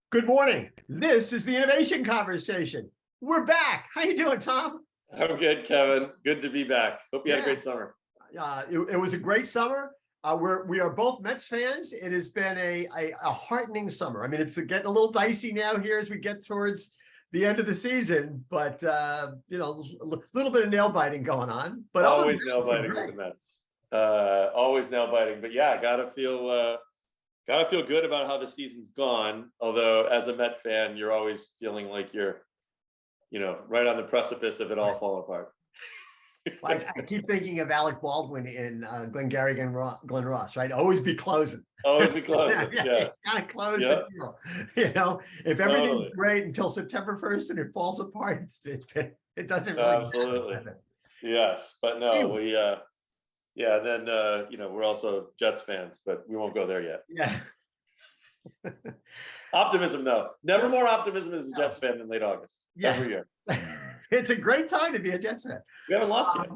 Good morning. This is the Innovation Conversation. We're back. How you doing, Tom? I'm good, Kevin. Good to be back. Hope you had a Yeah, great summer. it was a great summer. We are both Mets fans. It has been a heartening summer. I mean, it's getting a little dicey now here as we get towards the end of the season, but a little bit of nail biting going on. But other than Always that, nail we're biting with great. the Mets. Always nail biting. But yeah, gotta feel good about how the season's gone. Although as a Met fan, you're always feeling like you're, right on the precipice of it all Right. falling apart. I keep thinking of Alec Baldwin in Glengarry Glen Ross, right? Always be closing. Always be Yeah, closing. Yeah. kind of close the Yeah. deal. If everything's Totally. great until September 1st and it falls apart, it doesn't really Absolutely. matter. Yes. But no, Anyway, yeah, then we're also Jets fans, but we won't go there yet. yeah. Optimism, though. Never So, more optimism as a no, Jets fan than late August. yes. Every year. It's a great time to be a Jets fan. We haven't lost yet.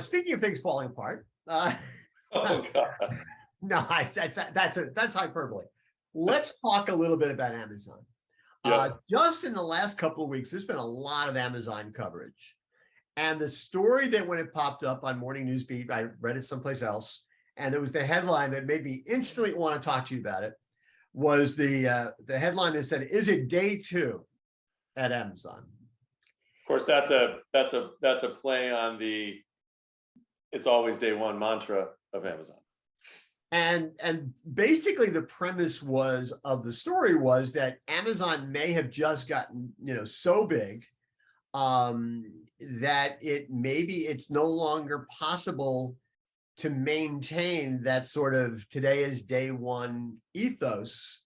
Speaking of things falling apart, Oh God. no, that's hyperbole. Let's talk a little bit about Amazon. Yeah. Just in the last couple of weeks, there's been a lot of Amazon coverage. And the story that when it popped up on Morning News Beat, I read it someplace else, and it was the headline that made me instantly want to talk to you about it, was the headline that said, "Is it day two at Amazon?" Of course, that's a play on the "it's always day one" mantra of Amazon. And basically the premise was of the story was that Amazon may have just gotten so big that it's no longer possible to maintain that sort of today is day one ethos.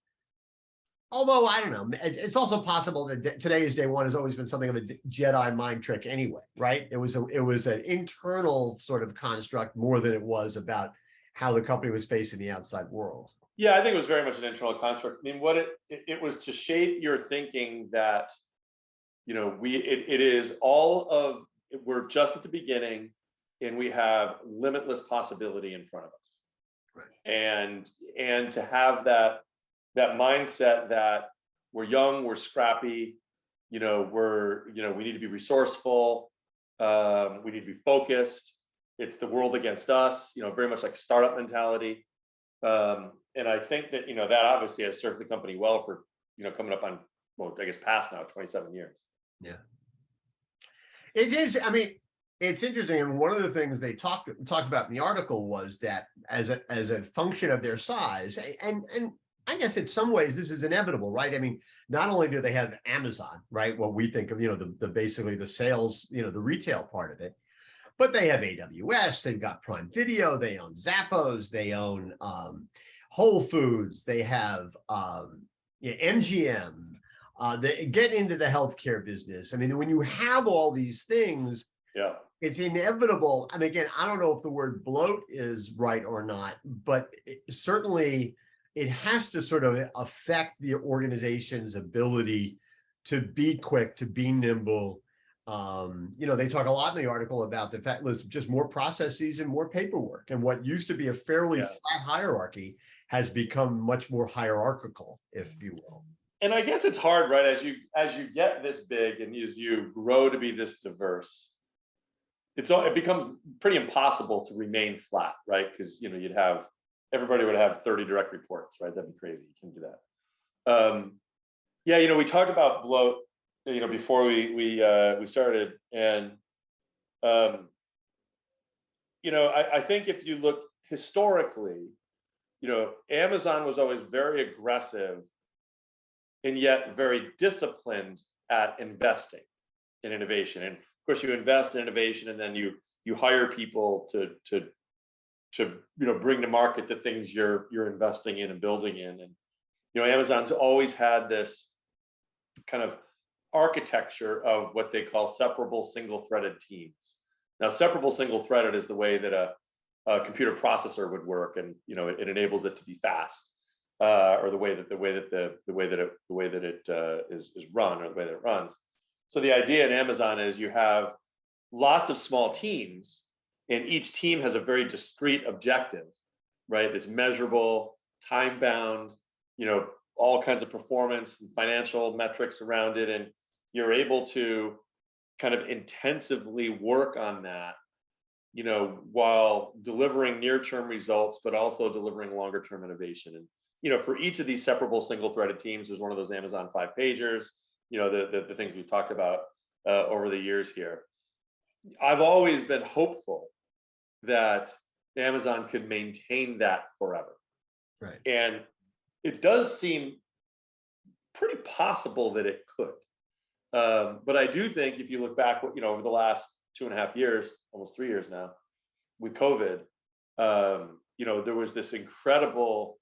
Although I don't know, it's also possible that today is day one has always been something of a Jedi mind trick anyway, right? It was an internal sort of construct more than it was about how the company was facing the outside world. Yeah, I think it was very much an internal construct. I mean, what it was to shape your thinking that it is all of, we're just at the beginning and we have limitless possibility in front of us. Right. And to have that mindset that we're young, we're scrappy, we need to be resourceful, we need to be focused. It's the world against us, very much like startup mentality. And I think that that obviously has served the company well for coming up on, well, I guess past now 27 years. Yeah. It is. I mean, it's interesting. And one of the things they talked about in the article was that as a function of their size, and I guess in some ways this is inevitable, right? I mean, not only do they have Amazon, right? What we think of, the basically the sales, the retail part of it, but they have AWS, they've got Prime Video, they own Zappos, they own Whole Foods, they have MGM. They get into the healthcare business. I mean, when you have all these things, Yeah. it's inevitable. And again, I don't know if the word bloat is right or not, but certainly it has to sort of affect the organization's ability to be quick, to be nimble. They talk a lot in the article about the fact there's just more processes and more paperwork. And what used to be a fairly flat hierarchy has become much more hierarchical, if you will. And I guess it's hard, right? As you get this big and as you grow to be this diverse, it becomes pretty impossible to remain flat, right? Because everybody would have 30 direct reports, right? That'd be crazy. You can't do that. We talked about bloat, before we started, and I think if you look historically, Amazon was always very aggressive and yet very disciplined at investing in innovation. And of course, you invest in innovation, and then you hire people to bring to market the things you're investing in and building in. And Amazon's always had this kind of architecture of what they call separable single-threaded teams. Now, separable single-threaded is the way that a computer processor would work, and it enables it to be fast. Or the way that it is run, or the way that it runs. So the idea in Amazon is you have lots of small teams, and each team has a very discrete objective, right? That's measurable, time bound, all kinds of performance and financial metrics around it, and you're able to kind of intensively work on that, while delivering near-term results, but also delivering longer-term innovation. And for each of these separable single-threaded teams, there's one of those Amazon 5-pagers. The things we've talked about over the years here. I've always been hopeful that Amazon could maintain that forever. Right. And it does seem pretty possible that it could. But I do think if you look back, over the last 2.5 years, almost 3 years now, with COVID, there was this incredible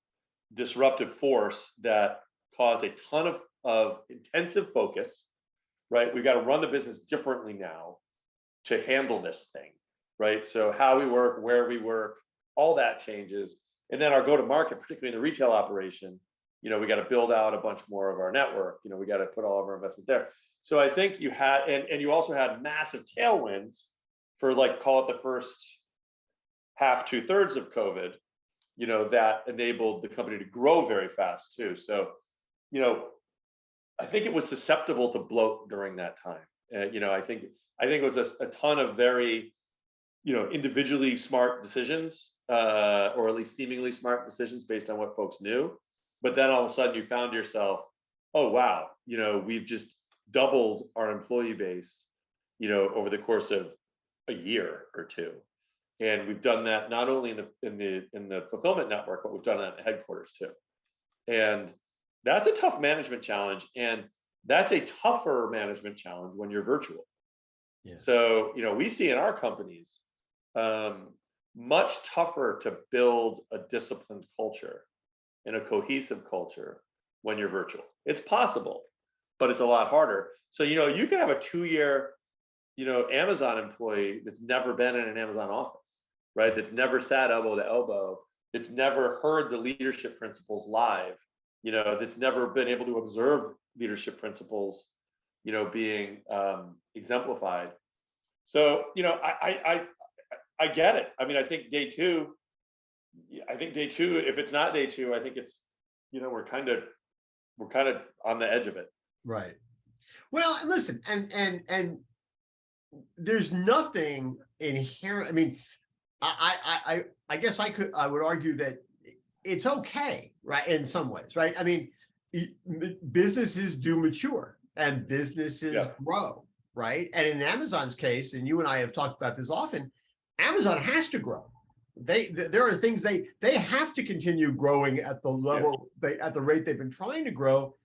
disruptive force that caused a ton of intensive focus, right? We've got to run the business differently now to handle this thing, right? So how we work, where we work, all that changes. And then our go-to-market, particularly in the retail operation, we got to build out a bunch more of our network. We got to put all of our investment there. So I think you had, and you also had massive tailwinds for, like, call it the first half, 2/3 of COVID, that enabled the company to grow very fast too. So, I think it was susceptible to bloat during that time. I think it was a ton of very, individually smart decisions, or at least seemingly smart decisions based on what folks knew. But then all of a sudden you found yourself, oh wow, we've just doubled our employee base, over the course of a year or two. And we've done that not only in the fulfillment network, but we've done that at headquarters too. And that's a tough management challenge, and that's a tougher management challenge when you're virtual. Yeah. So, we see in our companies, much tougher to build a disciplined culture and a cohesive culture when you're virtual. It's possible, but it's a lot harder. So, you can have a 2-year, Amazon employee that's never been in an Amazon office, right? That's never sat elbow to elbow. That's never heard the leadership principles live, that's never been able to observe leadership principles, being exemplified. So, I get it. I mean, I think day two, if it's not day two, I think it's, we're kind of on the edge of it. Right. Well, and listen, and there's nothing inherent. I mean, I guess I would argue that it's okay, right? In some ways, right? I mean, businesses do mature and businesses grow, right? And in Amazon's case, and you and I have talked about this often, Amazon has to grow. There are things they have to continue growing at the level at the rate they've been trying to grow,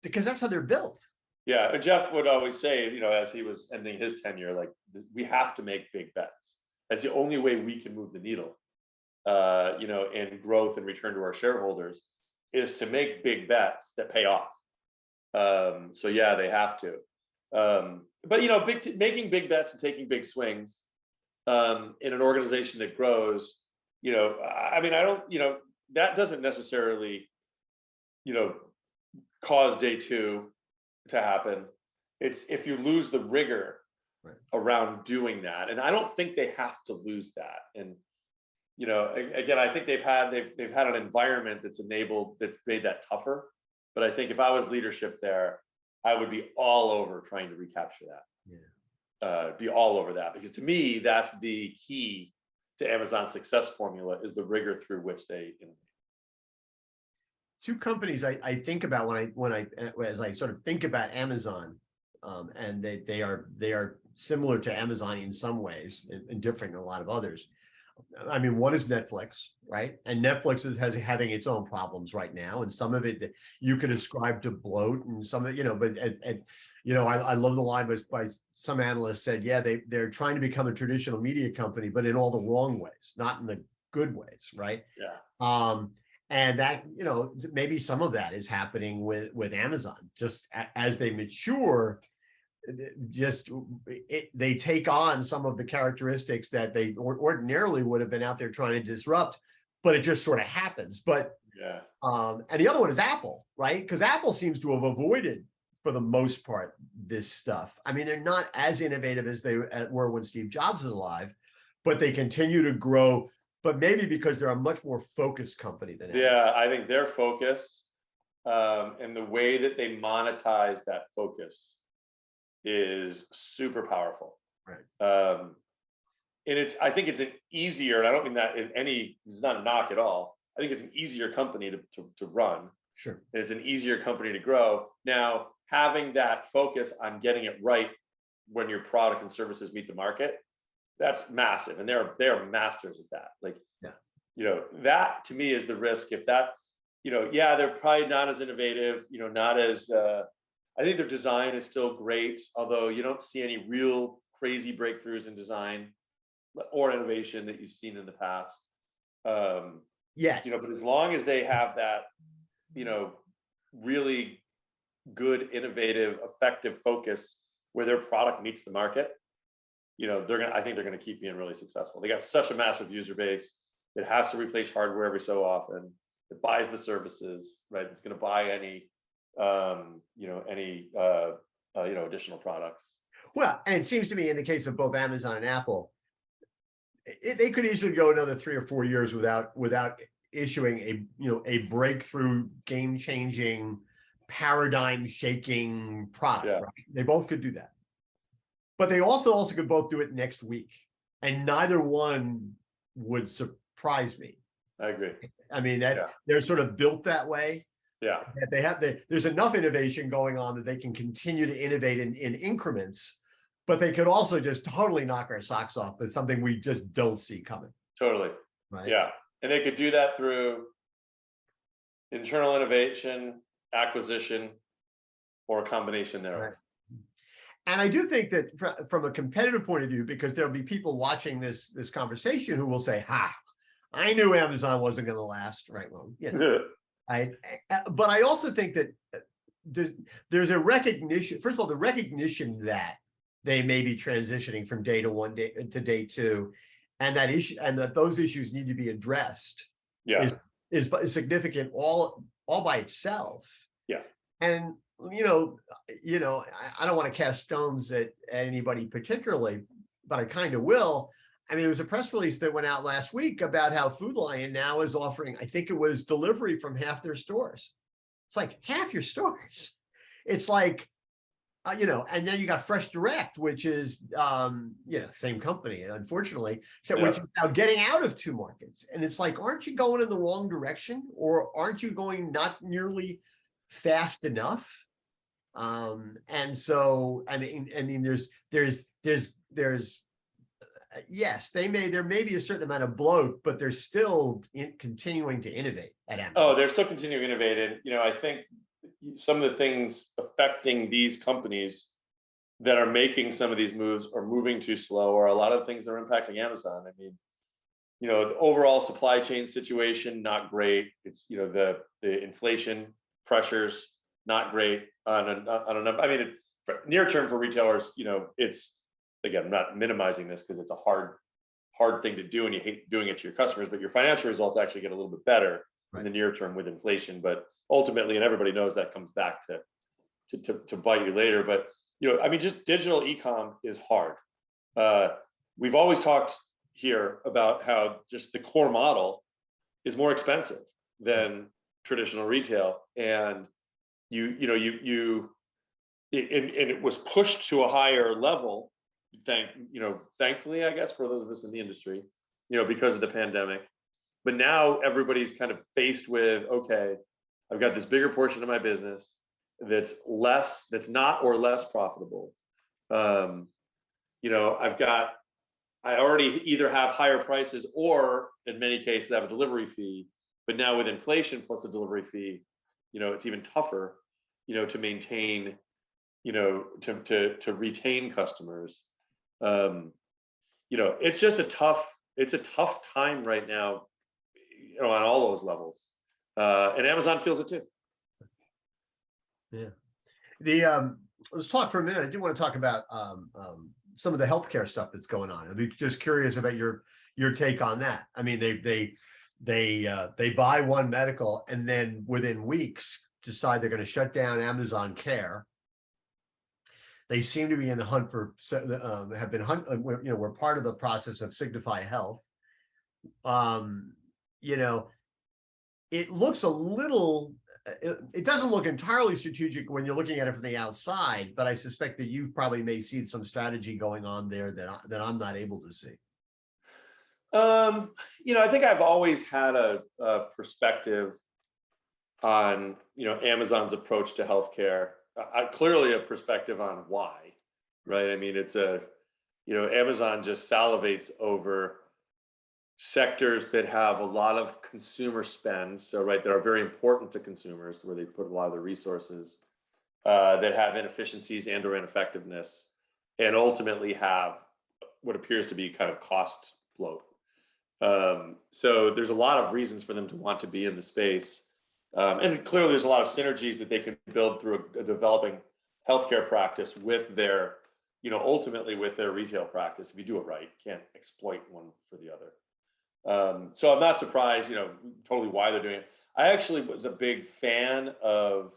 because that's how they're built. Yeah, and Jeff would always say, as he was ending his tenure, like, we have to make big bets. That's the only way we can move the needle, in growth and return to our shareholders, is to make big bets that pay off. So yeah, they have to. But making big bets and taking big swings in an organization that grows, I mean, I don't, that doesn't necessarily, cause day two to happen. It's if you lose the rigor around doing that, and I don't think they have to lose that. And again, I think they've had an environment that's made that tougher. But I think if I was leadership there, I would be all over trying to recapture that. Yeah. Be all over that, because to me, that's the key to Amazon's success formula, is the rigor through which they innovate. Two companies I think about as I sort of think about Amazon, and they are similar to Amazon in some ways and different in a lot of others. I mean, one is Netflix, right? And Netflix is having its own problems right now, and some of it that you could ascribe to bloat, and some of but I love the line by some analysts said, yeah, they're trying to become a traditional media company, but in all the wrong ways, not in the good ways, right? Yeah. And that, maybe some of that is happening with Amazon, just as they mature. They take on some of the characteristics that they ordinarily would have been out there trying to disrupt, but it just sort of happens. But yeah, and the other one is Apple, right? Because Apple seems to have avoided, for the most part, this stuff. I mean, they're not as innovative as they were when Steve Jobs was alive, but they continue to grow. But maybe because they're a much more focused company than Apple. Yeah, I think their focus and the way that they monetize that focus is super powerful. Right. And I think it's an easier, and I don't mean that it's not a knock at all. I think it's an easier company to run. Sure. And it's an easier company to grow. Now, having that focus on getting it right when your product and services meet the market, that's massive. And they're masters at that. Like, yeah, that to me is the risk. If that, yeah, they're probably not as innovative, not as, I think their design is still great, although you don't see any real crazy breakthroughs in design or innovation that you've seen in the past. Yeah. But as long as they have that, really good, innovative, effective focus where their product meets the market, I think they're gonna keep being really successful. They got such a massive user base. It has to replace hardware every so often. It buys the services, right? It's gonna buy any additional products. Well, and it seems to me in the case of both Amazon and Apple, they could easily go another 3 or 4 years without issuing a breakthrough, game-changing, paradigm-shaking product. Yeah. Right? They both could do that, but they also could both do it next week, and neither one would surprise me. I agree. I mean, they're sort of built that way. Yeah. That there's enough innovation going on that they can continue to innovate in increments, but they could also just totally knock our socks off with something we just don't see coming. Totally. Right? Yeah. And they could do that through internal innovation, acquisition, or a combination thereof. Right. And I do think that from a competitive point of view, because there'll be people watching this conversation who will say, "Ha, I knew Amazon wasn't going to last." Right? Well, but I also think that there's a recognition. First of all, the recognition that they may be transitioning from day to day two, and that those issues need to be addressed. Yeah. Is significant all by itself. Yeah. And I don't want to cast stones at anybody particularly, but I kind of will. I mean, there was a press release that went out last week about how Food Lion now is offering, I think it was delivery from half their stores. It's like half your stores. It's like, and then you got Fresh Direct, which is, same company, unfortunately, which is now getting out of 2 markets. And it's like, aren't you going in the wrong direction, or aren't you going not nearly fast enough? And so, I mean, there's yes, there may be a certain amount of bloat, but they're still continuing to innovate at Amazon. Oh, they're still continuing to innovate. And, I think some of the things affecting these companies that are making some of these moves are moving too slow, or a lot of things that are impacting Amazon. I mean, the overall supply chain situation, not great. It's, the inflation pressures, not great on a number. I mean, near term for retailers, it's, again, I'm not minimizing this because it's a hard thing to do and you hate doing it to your customers, but your financial results actually get a little bit better in the near term with inflation. But ultimately, and everybody knows that comes back to bite you later. But, I mean, just digital e-com is hard. We've always talked here about how just the core model is more expensive than traditional retail. And it was pushed to a higher level, thankfully, I guess, for those of us in the industry, because of the pandemic. But now everybody's kind of faced with, okay, I've got this bigger portion of my business that's not or less profitable. I already either have higher prices or in many cases have a delivery fee, but now with inflation plus a delivery fee, it's even tougher, to maintain, to retain customers. It's just a tough time right now, on all those levels. And Amazon feels it too. Yeah. Let's talk for a minute. I do want to talk about some of the healthcare stuff that's going on. I'd be just curious about your take on that. I mean, they buy One Medical and then within weeks decide they're going to shut down Amazon Care. They seem to be in the hunt for, have been we're part of the process of Signify Health. It looks a little, it doesn't look entirely strategic when you're looking at it from the outside, but I suspect that you probably may see some strategy going on there that I'm not able to see. I think I've always had a perspective on, Amazon's approach to healthcare. Clearly a perspective on why, right? I mean, Amazon just salivates over sectors that have a lot of consumer spend. So, right, that are very important to consumers, where they put a lot of their resources, that have inefficiencies and or ineffectiveness, and ultimately have what appears to be kind of cost bloat. So there's a lot of reasons for them to want to be in the space. And clearly there's a lot of synergies that they can build through a developing healthcare practice with their, ultimately with their retail practice. If you do it right, you can't exploit one for the other. So I'm not surprised, totally why they're doing it. I actually was a big fan of,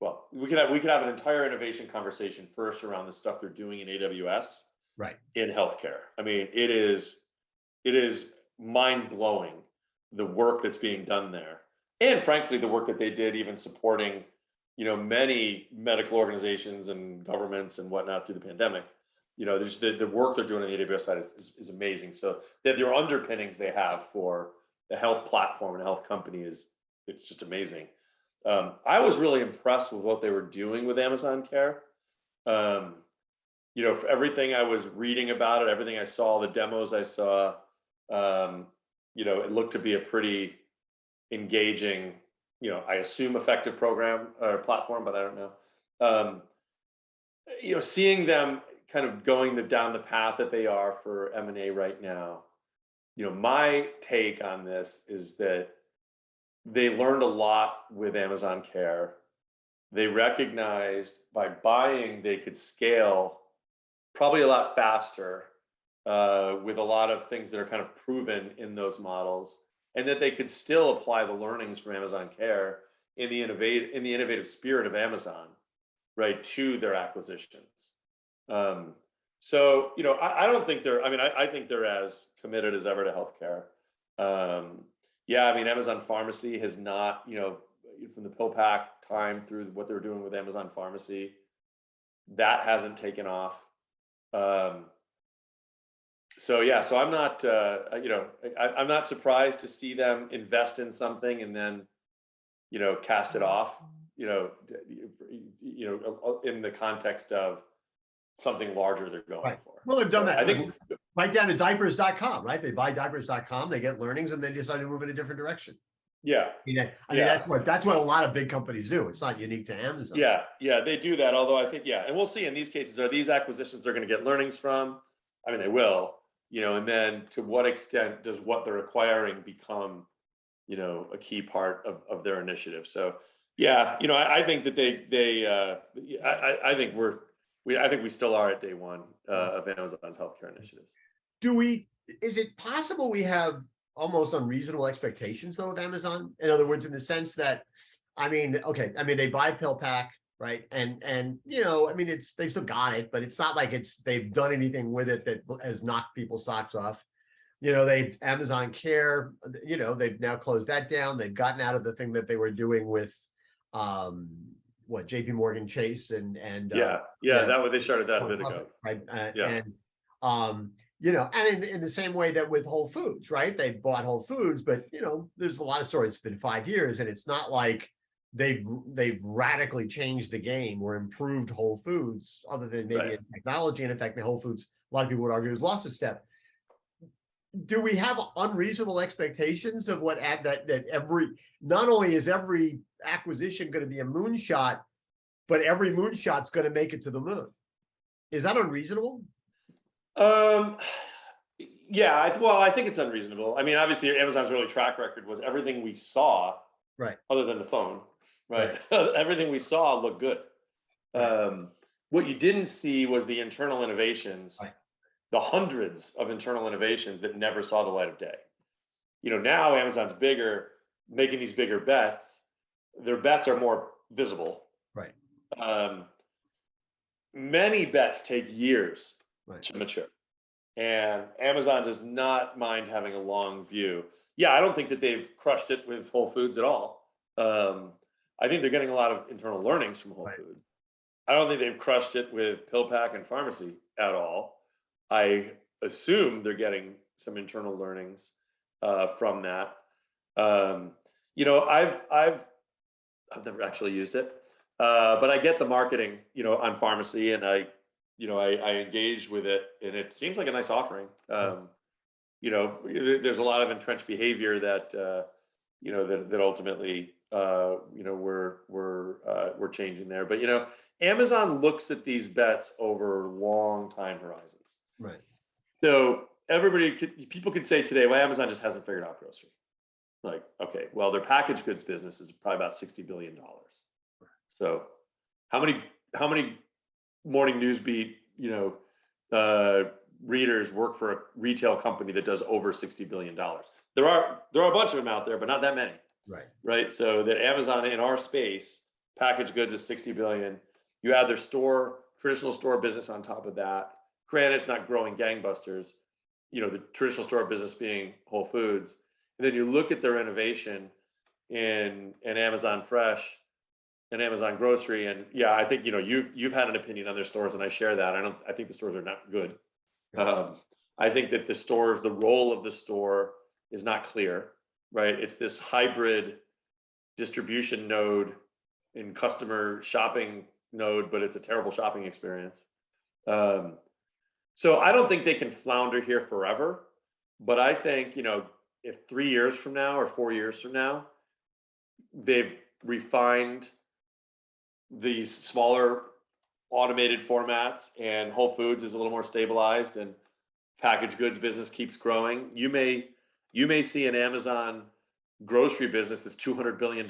well, we could have an entire innovation conversation first around the stuff they're doing in AWS, Right. in healthcare. I mean, it is mind blowing, the work that's being done there. And frankly, the work that they did even supporting, many medical organizations and governments and whatnot through the pandemic. There's the work they're doing on the AWS side is amazing. So their underpinnings they have for the health platform and health company it's just amazing. I was really impressed with what they were doing with Amazon Care. For everything I was reading about it, everything I saw, the demos I saw, it looked to be a pretty engaging, I assume effective program or platform, but I don't know. Seeing them kind of going down the path that they are for M&A right now, my take on this is that they learned a lot with Amazon Care. They recognized by buying they could scale probably a lot faster, with a lot of things that are kind of proven in those models, and that they could still apply the learnings from Amazon Care in the innovative spirit of Amazon, right, to their acquisitions. So, I don't think I think they're as committed as ever to healthcare. Yeah, I mean, Amazon Pharmacy has not, from the PillPack time through what they're doing with Amazon Pharmacy, that hasn't taken off. So yeah, so I'm not, I'm not surprised to see them invest in something and then, cast it off, in the context of something larger they're going Right. for. Well, they've done that. I think right down to diapers.com, right? They buy diapers.com, they get learnings, and they decide to move in a different direction. Yeah. I mean, that's what a lot of big companies do. It's not unique to Amazon. Yeah, they do that. Although I think, and we'll see in these cases, are these acquisitions they're going to get learnings from? I mean, they will, and then to what extent does what they're acquiring become, a key part of their initiative? So, yeah, I think that I think we still are at day one of Amazon's healthcare initiatives. Is it possible we have almost unreasonable expectations though of Amazon? In other words, in the sense that, they buy PillPack, right? And I mean, they've still got it, but it's not like they've done anything with it that has knocked people's socks off. Amazon Care, they've now closed that down. They've gotten out of the thing that they were doing with JP Morgan Chase and that way they started that a bit ago. Right. And in the same way that with Whole Foods, right? They bought Whole Foods, but there's a lot of stories. It's been 5 years, and it's not like they've radically changed the game or improved Whole Foods, other than maybe in technology. And in fact, Whole Foods, a lot of people would argue, has lost a step. Do we have unreasonable expectations of not only is every acquisition going to be a moonshot, but every moonshot's going to make it to the moon? Is that unreasonable? Yeah, well, I think it's unreasonable. I mean, obviously, Amazon's early track record was everything we saw, right, other than the phone, right? Everything we saw looked good. Right. What you didn't see was the internal innovations, the hundreds of internal innovations that never saw the light of day. Now Amazon's bigger, making these bigger bets. Their bets are more visible. Right. Many bets take years to mature. And Amazon does not mind having a long view. Yeah, I don't think that they've crushed it with Whole Foods at all. I think they're getting a lot of internal learnings from Whole Right. Food. I don't think they've crushed it with PillPack and pharmacy at all. I assume they're getting some internal learnings from that. Um, you know, I've never actually used it, but I get the marketing, on pharmacy, and I engage with it, and it seems like a nice offering. There's a lot of entrenched behavior that that ultimately we're changing there. But Amazon looks at these bets over long time horizons. Right. So people could say today, well, Amazon just hasn't figured out grocery. Like, okay, well, their packaged goods business is probably about $60 billion. So how many morning news beat, readers work for a retail company that does over $60 billion? There are a bunch of them out there, but not that many. Right. Right. So that Amazon in our space, packaged goods is 60 billion. You add their traditional store business on top of that. Granted, it's not growing gangbusters, the traditional store business being Whole Foods. And then you look at their innovation in Amazon Fresh and Amazon Grocery. And yeah, I think, you've had an opinion on their stores, and I share that. I think the stores are not good. I think that the role of the store is not clear, right? It's this hybrid distribution node and customer shopping node, but it's a terrible shopping experience. So I don't think they can flounder here forever, but I think, if 3 years from now or 4 years from now, they've refined these smaller automated formats and Whole Foods is a little more stabilized and packaged goods business keeps growing, you may see an Amazon grocery business that's $200 billion,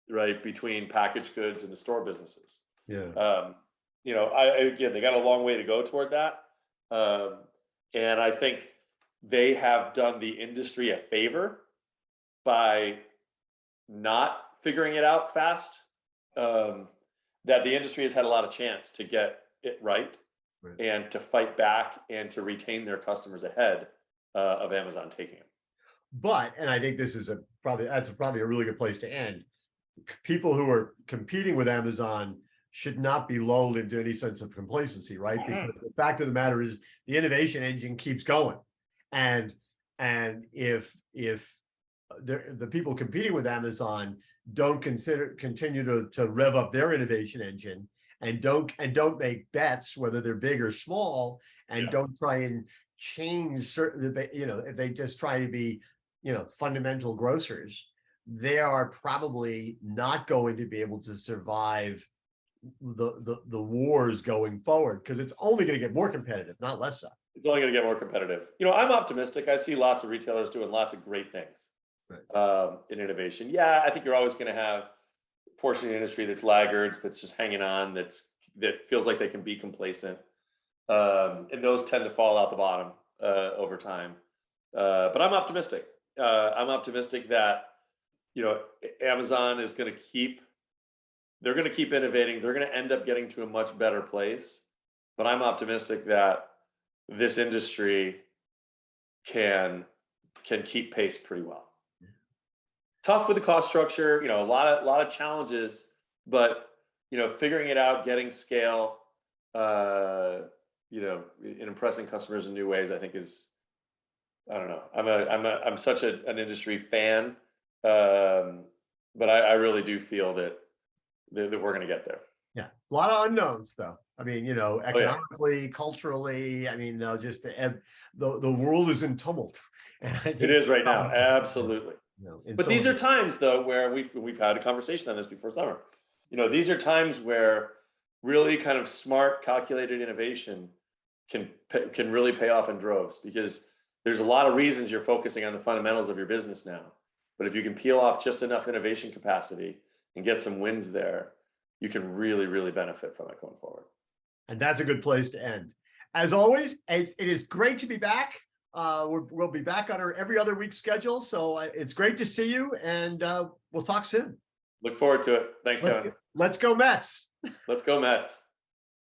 right, between packaged goods and the store businesses. Yeah. Again, they got a long way to go toward that. And I think they have done the industry a favor by not figuring it out fast. That the industry has had a lot of chance to get it right and to fight back and to retain their customers ahead of Amazon taking them. But, and I think that's probably a really good place to end. People who are competing with Amazon should not be lulled into any sense of complacency, right? Mm-hmm. Because the fact of the matter is the innovation engine keeps going. And if the people competing with Amazon don't continue to rev up their innovation engine and don't make bets, whether they're big or small, and don't try and change certain, if they just try to be, fundamental grocers, they are probably not going to be able to survive the wars going forward, because it's only going to get more competitive, not less so. It's only going to get more competitive. I'm optimistic. I see lots of retailers doing lots of great things in innovation. Yeah, I think you're always going to have a portion of the industry that's laggards, that's just hanging on, that feels like they can be complacent, and those tend to fall out the bottom over time. But I'm optimistic. I'm optimistic that Amazon is going to keep innovating. They're going to end up getting to a much better place. But I'm optimistic that this industry can keep pace pretty well. Tough with the cost structure, a lot of challenges, but figuring it out, getting scale, and impressing customers in new ways, I think is, I don't know. I'm such an industry fan, but I really do feel that we're going to get there. Yeah, a lot of unknowns, though. I mean, economically, culturally. I mean, just the world is in tumult. And I think it is right now, absolutely. But these are times, though, where we've had a conversation on this before summer. These are times where really kind of smart, calculated innovation can really pay off in droves, because there's a lot of reasons you're focusing on the fundamentals of your business now. But if you can peel off just enough innovation capacity and get some wins there, you can really, really benefit from it going forward. And that's a good place to end. As always, it is great to be back. We'll be back on our every other week schedule. So it's great to see you, and we'll talk soon. Look forward to it. Thanks, Kevin. Let's go Mets. Let's go Mets.